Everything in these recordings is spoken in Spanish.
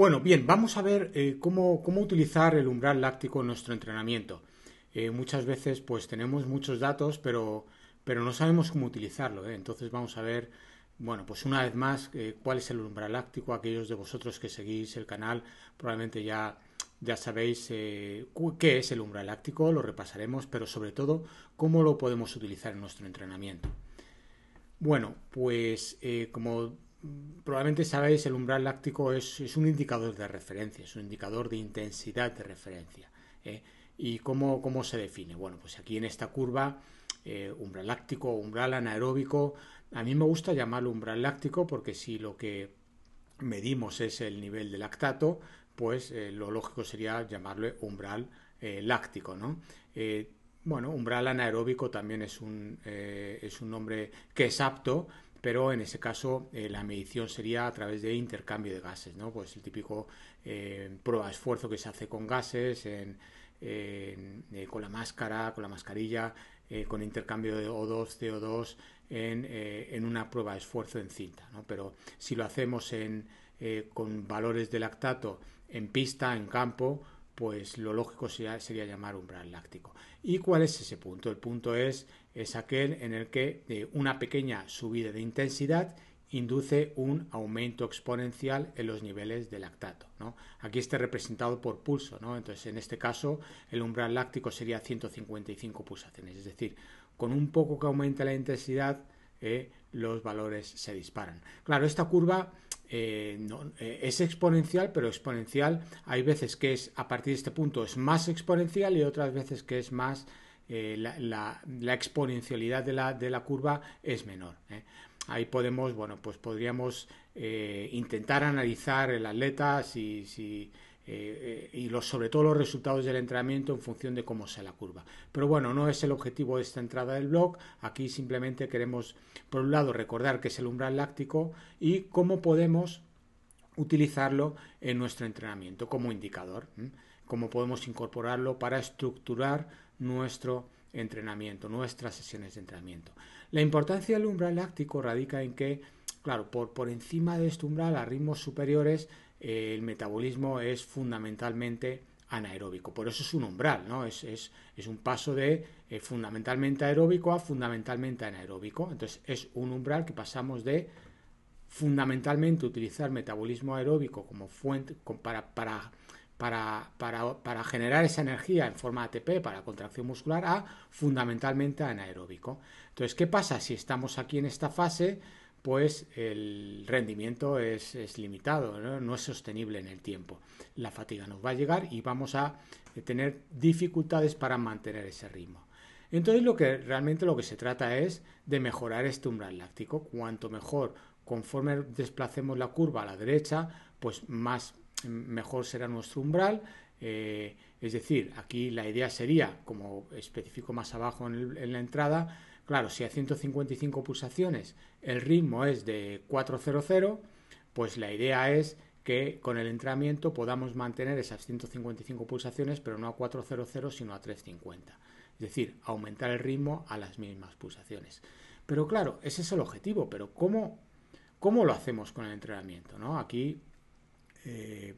Bueno, bien, vamos a ver cómo utilizar el umbral láctico en nuestro entrenamiento. Muchas veces pues tenemos muchos datos, pero no sabemos cómo utilizarlo, ¿eh? Entonces vamos a ver, bueno, pues una vez más, cuál es el umbral láctico. Aquellos de vosotros que seguís el canal probablemente ya sabéis qué es el umbral láctico, lo repasaremos, pero sobre todo cómo lo podemos utilizar en nuestro entrenamiento. Bueno, pues como probablemente sabéis, el umbral láctico es un indicador de referencia, es un indicador de intensidad de referencia. ¿Eh? ¿Y cómo se define? Bueno, pues aquí en esta curva, umbral láctico o umbral anaeróbico, a mí me gusta llamarlo umbral láctico porque si lo que medimos es el nivel de lactato, pues lo lógico sería llamarle umbral láctico, ¿no? Bueno, umbral anaeróbico también es un nombre que es apto, pero en ese caso la medición sería a través de intercambio de gases, ¿no? Pues el típico prueba de esfuerzo que se hace con gases, con la máscara, con la mascarilla, con intercambio de O2, CO2 en una prueba de esfuerzo en cinta, ¿no? Pero si lo hacemos con valores de lactato en pista, en campo, pues lo lógico sería llamar umbral láctico. ¿Y cuál es ese punto? El punto es aquel en el que una pequeña subida de intensidad induce un aumento exponencial en los niveles de lactato, ¿no? Aquí está representado por pulso, ¿no? Entonces, en este caso, el umbral láctico sería 155 pulsaciones, es decir, con un poco que aumente la intensidad, los valores se disparan. Claro, esta curva es exponencial, pero exponencial hay veces que es a partir de este punto es más exponencial y otras veces que es más la exponencialidad de la curva es menor. Ahí podemos, bueno, pues podríamos intentar analizar el atleta y sobre todo los resultados del entrenamiento en función de cómo sea la curva. Pero bueno, no es el objetivo de esta entrada del blog. Aquí simplemente queremos, por un lado, recordar qué es el umbral láctico y cómo podemos utilizarlo en nuestro entrenamiento como indicador, cómo podemos incorporarlo para estructurar nuestro entrenamiento, nuestras sesiones de entrenamiento. La importancia del umbral láctico radica en que, claro, por encima de este umbral, a ritmos superiores, el metabolismo es fundamentalmente anaeróbico. Por eso es un umbral, ¿no? Es un paso de fundamentalmente aeróbico a fundamentalmente anaeróbico. Entonces es un umbral que pasamos de fundamentalmente utilizar metabolismo aeróbico como fuente para generar esa energía en forma ATP para contracción muscular a fundamentalmente anaeróbico. Entonces, ¿qué pasa? Si estamos aquí en esta fase, pues el rendimiento es limitado, ¿no? No es sostenible en el tiempo. La fatiga nos va a llegar y vamos a tener dificultades para mantener ese ritmo. Entonces, realmente lo que se trata es de mejorar este umbral láctico. Cuanto mejor, conforme desplacemos la curva a la derecha, pues mejor será nuestro umbral. Es decir, aquí la idea sería, como especifico más abajo en la entrada, claro, si a 155 pulsaciones el ritmo es de 400, pues la idea es que con el entrenamiento podamos mantener esas 155 pulsaciones, pero no a 400, sino a 350. Es decir, aumentar el ritmo a las mismas pulsaciones. Pero claro, ese es el objetivo, pero ¿cómo lo hacemos con el entrenamiento, ¿no? Aquí,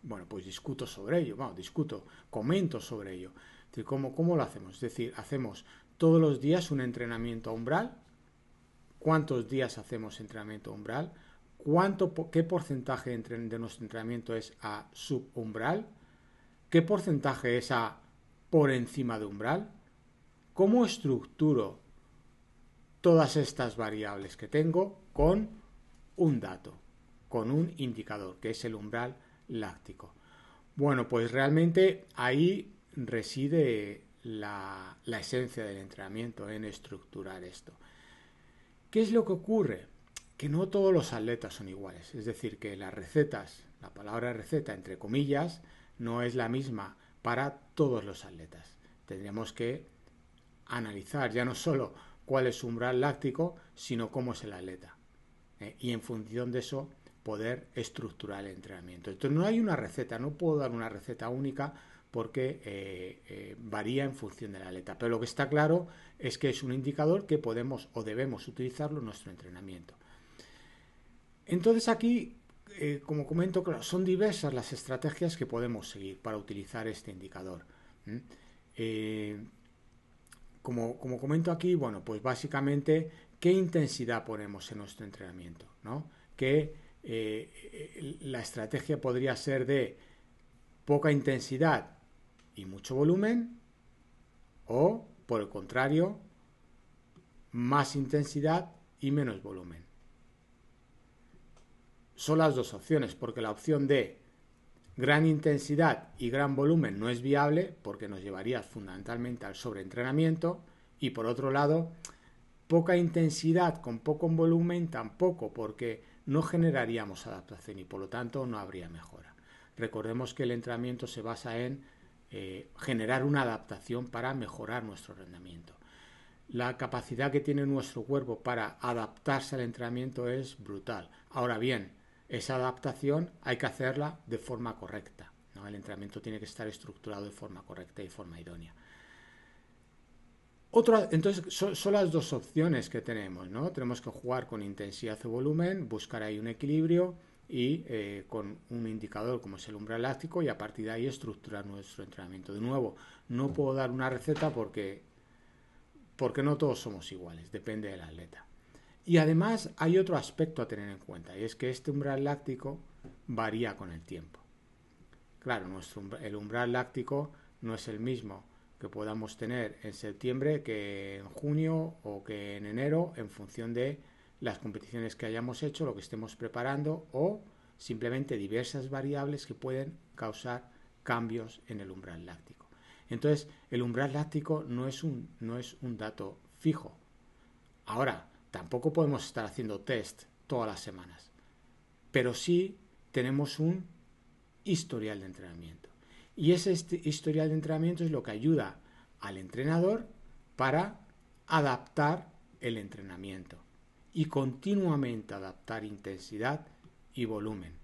bueno, pues discuto sobre ello, comento sobre ello. Es decir, ¿cómo lo hacemos? Es decir, hacemos todos los días un entrenamiento a umbral. ¿Cuántos días hacemos entrenamiento a umbral? ¿Qué porcentaje de nuestro entrenamiento es a subumbral? ¿Qué porcentaje es a por encima de umbral? ¿Cómo estructuro todas estas variables que tengo con un dato, con un indicador, que es el umbral láctico? Bueno, pues realmente ahí reside la esencia del entrenamiento, en estructurar esto. ¿Qué es lo que ocurre? Que no todos los atletas son iguales. Es decir, que las recetas, la palabra receta entre comillas, no es la misma para todos los atletas. Tendríamos que analizar ya no solo cuál es su umbral láctico, sino cómo es el atleta. Y en función de eso poder estructurar el entrenamiento. Entonces no hay una receta, no puedo dar una receta única porque varía en función del atleta. Pero lo que está claro es que es un indicador que podemos o debemos utilizarlo en nuestro entrenamiento. Entonces aquí, como comento, claro, son diversas las estrategias que podemos seguir para utilizar este indicador. ¿Mm? Eh, como comento aquí, bueno, pues básicamente, ¿qué intensidad ponemos en nuestro entrenamiento? ¿No? Que la estrategia podría ser de poca intensidad y mucho volumen, o, por el contrario, más intensidad y menos volumen. Son las dos opciones, porque la opción de gran intensidad y gran volumen no es viable, porque nos llevaría fundamentalmente al sobreentrenamiento, y por otro lado, poca intensidad con poco volumen tampoco, porque no generaríamos adaptación y por lo tanto no habría mejora. Recordemos que el entrenamiento se basa en generar una adaptación para mejorar nuestro rendimiento. La capacidad que tiene nuestro cuerpo para adaptarse al entrenamiento es brutal. Ahora bien, esa adaptación hay que hacerla de forma correcta, ¿no? El entrenamiento tiene que estar estructurado de forma correcta y de forma idónea. Entonces, son las dos opciones que tenemos, ¿no? Tenemos que jugar con intensidad o volumen, buscar ahí un equilibrio y con un indicador como es el umbral láctico, y a partir de ahí estructurar nuestro entrenamiento. De nuevo, no puedo dar una receta porque no todos somos iguales, depende del atleta. Y además hay otro aspecto a tener en cuenta, y es que este umbral láctico varía con el tiempo. Claro, el umbral láctico no es el mismo que podamos tener en septiembre que en junio o que en enero, en función de las competiciones que hayamos hecho, lo que estemos preparando, o simplemente diversas variables que pueden causar cambios en el umbral láctico. Entonces, el umbral láctico no es un dato fijo. Ahora, tampoco podemos estar haciendo test todas las semanas, pero sí tenemos un historial de entrenamiento. Y ese historial de entrenamiento es lo que ayuda al entrenador para adaptar el entrenamiento y continuamente adaptar intensidad y volumen.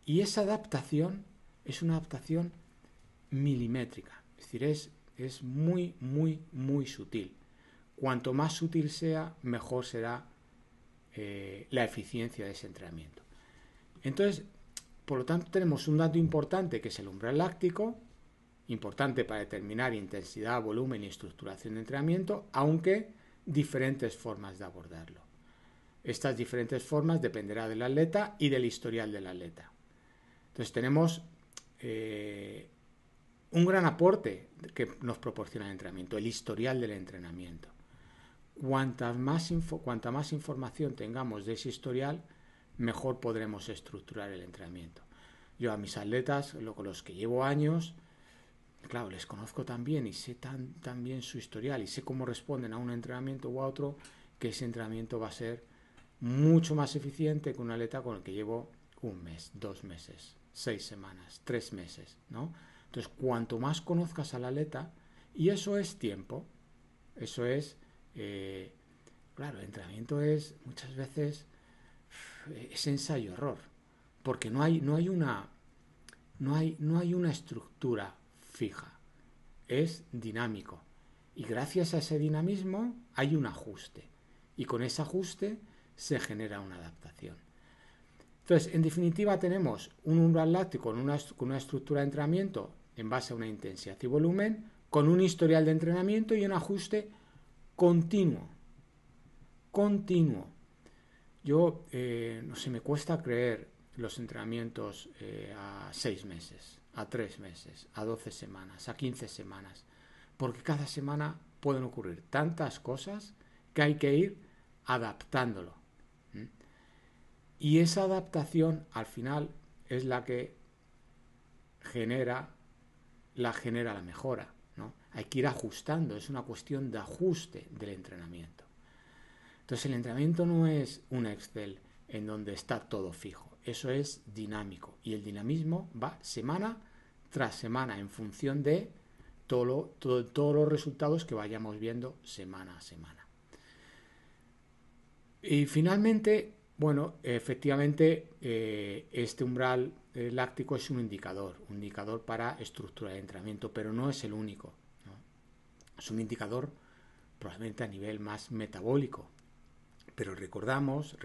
Y esa adaptación es una adaptación milimétrica, es decir, es muy, muy, muy sutil. Cuanto más sutil sea, mejor será la eficiencia de ese entrenamiento. Entonces, por lo tanto, tenemos un dato importante que es el umbral láctico, importante para determinar intensidad, volumen y estructuración de entrenamiento, aunque diferentes formas de abordarlo. Estas diferentes formas dependerá del atleta y del historial del atleta. Entonces tenemos un gran aporte que nos proporciona el entrenamiento, el historial del entrenamiento. Cuanta más información tengamos de ese historial, mejor podremos estructurar el entrenamiento. Yo a mis atletas, con los que llevo años, claro, les conozco tan bien y sé tan bien su historial y sé cómo responden a un entrenamiento u a otro, que ese entrenamiento va a ser mucho más eficiente que un atleta con el que llevo un mes, 2 meses, 6 semanas, 3 meses, ¿no? Entonces, cuanto más conozcas al atleta, y eso es tiempo, eso es, claro, el entrenamiento es muchas veces es ensayo-error, porque no hay una estructura fija, es dinámico. Y gracias a ese dinamismo hay un ajuste. Y con ese ajuste se genera una adaptación. Entonces, en definitiva, tenemos un umbral láctico con una estructura de entrenamiento en base a una intensidad y volumen, con un historial de entrenamiento y un ajuste continuo. Continuo. Yo, no sé, me cuesta creer los entrenamientos a 6 meses, a 3 meses, a 12 semanas, a 15 semanas, porque cada semana pueden ocurrir tantas cosas que hay que ir adaptándolo. Y esa adaptación al final es la que genera la mejora, ¿no? Hay que ir ajustando, es una cuestión de ajuste del entrenamiento. Entonces el entrenamiento no es un Excel en donde está todo fijo, eso es dinámico y el dinamismo va semana tras semana en función de todos los resultados que vayamos viendo semana a semana. Y finalmente, bueno, efectivamente este umbral láctico es un indicador para estructura de entrenamiento, pero no es el único, ¿no? Es un indicador probablemente a nivel más metabólico, pero recordemos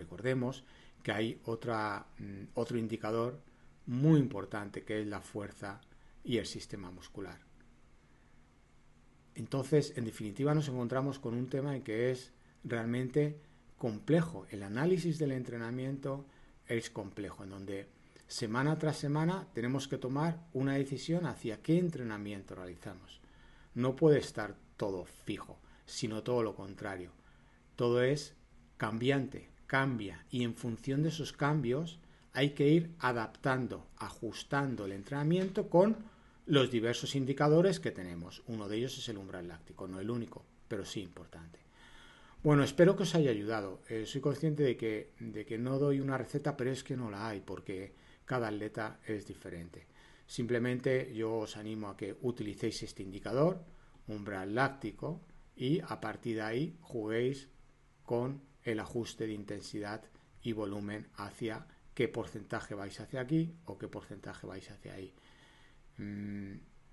que hay otro indicador muy importante, que es la fuerza y el sistema muscular. Entonces, en definitiva, nos encontramos con un tema en que es realmente complejo. El análisis del entrenamiento es complejo, en donde semana tras semana tenemos que tomar una decisión hacia qué entrenamiento realizamos. No puede estar todo fijo, sino todo lo contrario. Todo es cambiante, cambia, y en función de esos cambios hay que ir adaptando, ajustando el entrenamiento con los diversos indicadores que tenemos. Uno de ellos es el umbral láctico, no el único, pero sí importante. Bueno, espero que os haya ayudado. Soy consciente de que no doy una receta, pero es que no la hay, porque cada atleta es diferente. Simplemente yo os animo a que utilicéis este indicador, umbral láctico, y a partir de ahí juguéis con el ajuste de intensidad y volumen hacia qué porcentaje vais hacia aquí o qué porcentaje vais hacia ahí.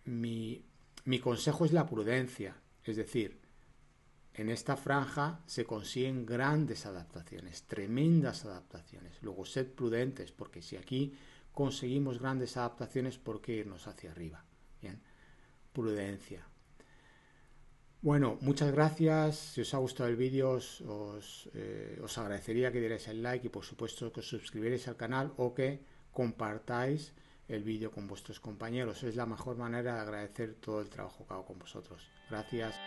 Mi consejo es la prudencia, es decir, en esta franja se consiguen grandes adaptaciones, tremendas adaptaciones. Luego, sed prudentes, porque si aquí conseguimos grandes adaptaciones, ¿por qué irnos hacia arriba? Bien, prudencia. Bueno, muchas gracias. Si os ha gustado el vídeo, os agradecería que dierais el like y, por supuesto, que os suscribierais al canal o que compartáis el vídeo con vuestros compañeros. Es la mejor manera de agradecer todo el trabajo que hago con vosotros. Gracias.